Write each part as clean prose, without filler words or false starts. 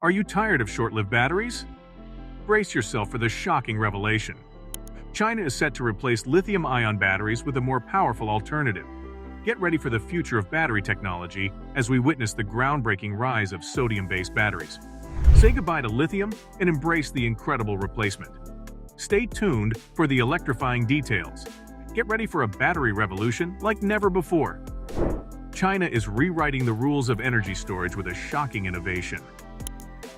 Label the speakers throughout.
Speaker 1: Are you tired of short-lived batteries? Brace yourself for the shocking revelation. China is set to replace lithium-ion batteries with a more powerful alternative. Get ready for the future of battery technology as we witness the groundbreaking rise of sodium-based batteries. Say goodbye to lithium and embrace the incredible replacement. Stay tuned for the electrifying details. Get ready for a battery revolution like never before. China is rewriting the rules of energy storage with a shocking innovation.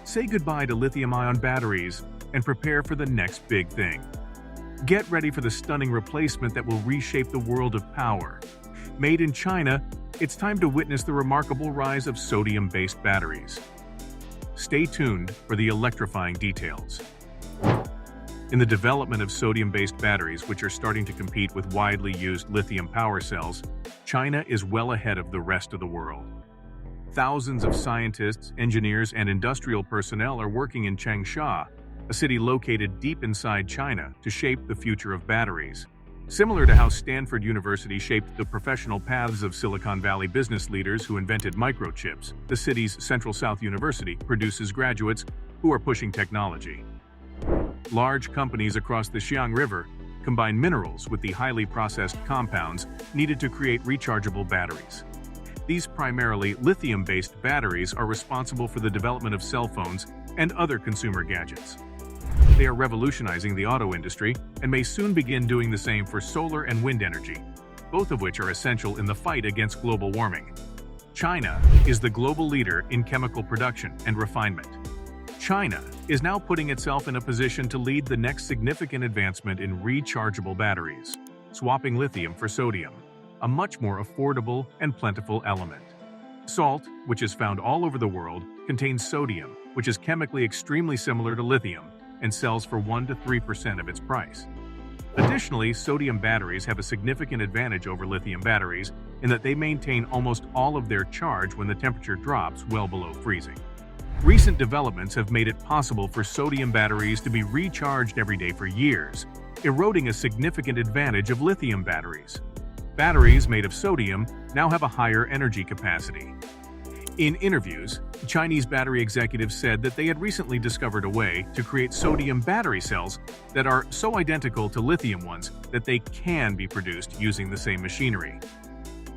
Speaker 1: Say goodbye to lithium-ion batteries and prepare for the next big thing. Get ready for the stunning replacement that will reshape the world of power. Made in China, it's time to witness the remarkable rise of sodium-based batteries. Stay tuned for the electrifying details. In the development of sodium-based batteries, which are starting to compete with widely used lithium power cells, China is well ahead of the rest of the world. Thousands of scientists, engineers, and industrial personnel are working in Changsha, a city located deep inside China, to shape the future of batteries. Similar to how Stanford University shaped the professional paths of Silicon Valley business leaders who invented microchips, the city's Central South University produces graduates who are pushing technology. Large companies across the Xiang River combine minerals with the highly processed compounds needed to create rechargeable batteries. These primarily lithium-based batteries are responsible for the development of cell phones and other consumer gadgets. They are revolutionizing the auto industry and may soon begin doing the same for solar and wind energy, both of which are essential in the fight against global warming. China is the global leader in chemical production and refinement. China is now putting itself in a position to lead the next significant advancement in rechargeable batteries, swapping lithium for sodium, a much more affordable and plentiful element. Salt, which is found all over the world, contains sodium, which is chemically extremely similar to lithium and sells for 1 to 3% of its price. Additionally, sodium batteries have a significant advantage over lithium batteries in that they maintain almost all of their charge when the temperature drops well below freezing. Recent developments have made it possible for sodium batteries to be recharged every day for years, eroding a significant advantage of lithium batteries. Batteries made of sodium now have a higher energy capacity. In interviews, Chinese battery executives said that they had recently discovered a way to create sodium battery cells that are so identical to lithium ones that they can be produced using the same machinery.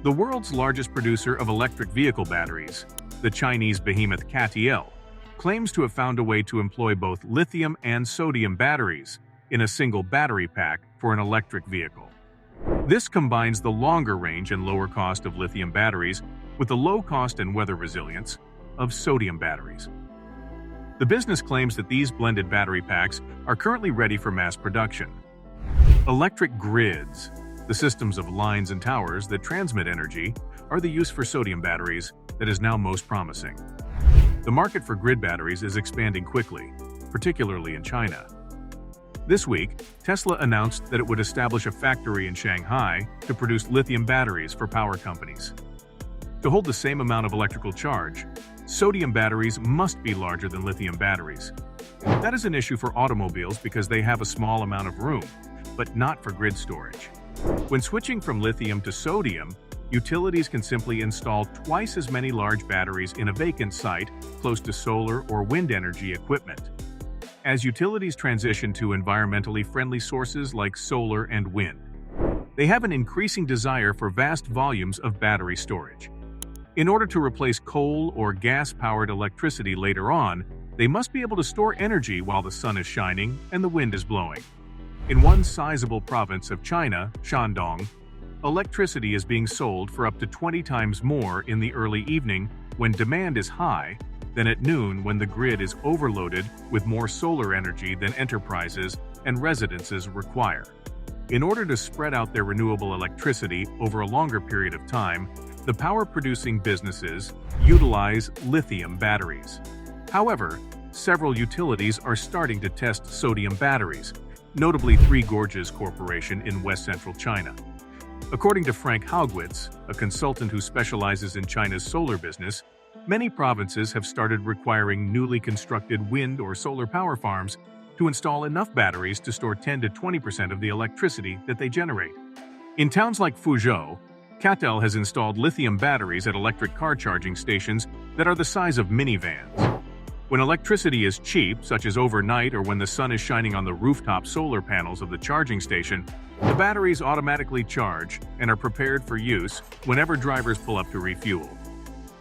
Speaker 1: The world's largest producer of electric vehicle batteries, the Chinese behemoth CATL, claims to have found a way to employ both lithium and sodium batteries in a single battery pack for an electric vehicle. This combines the longer range and lower cost of lithium batteries with the low cost and weather resilience of sodium batteries. The business claims that these blended battery packs are currently ready for mass production. Electric grids, the systems of lines and towers that transmit energy, are the use for sodium batteries that is now most promising. The market for grid batteries is expanding quickly, particularly in China. This week, Tesla announced that it would establish a factory in Shanghai to produce lithium batteries for power companies. To hold the same amount of electrical charge, sodium batteries must be larger than lithium batteries. That is an issue for automobiles because they have a small amount of room, but not for grid storage. When switching from lithium to sodium, utilities can simply install twice as many large batteries in a vacant site close to solar or wind energy equipment. As utilities transition to environmentally friendly sources like solar and wind, they have an increasing desire for vast volumes of battery storage. In order to replace coal or gas-powered electricity later on, they must be able to store energy while the sun is shining and the wind is blowing. In one sizable province of China, Shandong, electricity is being sold for up to 20 times more in the early evening when demand is high than at noon when the grid is overloaded with more solar energy than enterprises and residences require. In order to spread out their renewable electricity over a longer period of time, the power-producing businesses utilize lithium batteries. However, several utilities are starting to test sodium batteries, notably Three Gorges Corporation in west-central China. According to Frank Haugwitz, a consultant who specializes in China's solar business, many provinces have started requiring newly constructed wind or solar power farms to install enough batteries to store 10 to 20% of the electricity that they generate. In towns like Fuzhou, CATL has installed lithium batteries at electric car charging stations that are the size of minivans. When electricity is cheap, such as overnight or when the sun is shining on the rooftop solar panels of the charging station, the batteries automatically charge and are prepared for use whenever drivers pull up to refuel.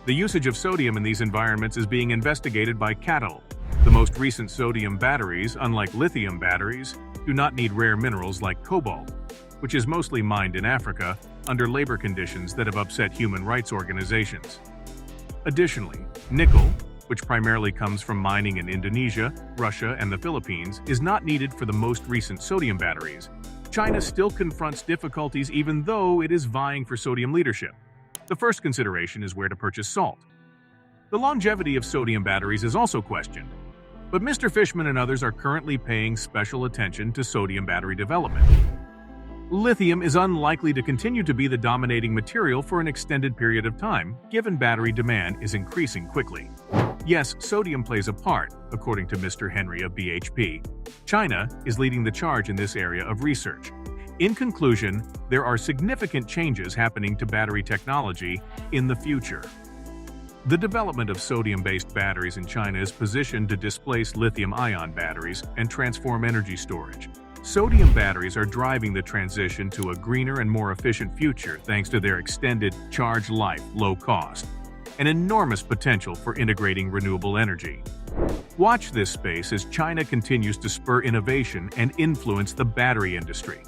Speaker 1: The usage of sodium in these environments is being investigated by CATL. The most recent sodium batteries, unlike lithium batteries, do not need rare minerals like cobalt, which is mostly mined in Africa under labor conditions that have upset human rights organizations. Additionally, nickel, which primarily comes from mining in Indonesia, Russia, and the Philippines, is not needed for the most recent sodium batteries. China still confronts difficulties even though it is vying for sodium leadership. The first consideration is where to purchase salt. The longevity of sodium batteries is also questioned, but Mr. Fishman and others are currently paying special attention to sodium battery development. Lithium is unlikely to continue to be the dominating material for an extended period of time, given battery demand is increasing quickly. Yes, sodium plays a part, according to Mr. Henry of BHP. China is leading the charge in this area of research. In conclusion, there are significant changes happening to battery technology in the future. The development of sodium-based batteries in China is positioned to displace lithium-ion batteries and transform energy storage. Sodium batteries are driving the transition to a greener and more efficient future thanks to their extended charge life, low cost, and enormous potential for integrating renewable energy. Watch this space as China continues to spur innovation and influence the battery industry.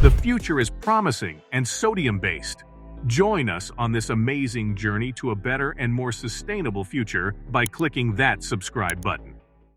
Speaker 1: The future is promising and sodium-based. Join us on this amazing journey to a better and more sustainable future by clicking that subscribe button.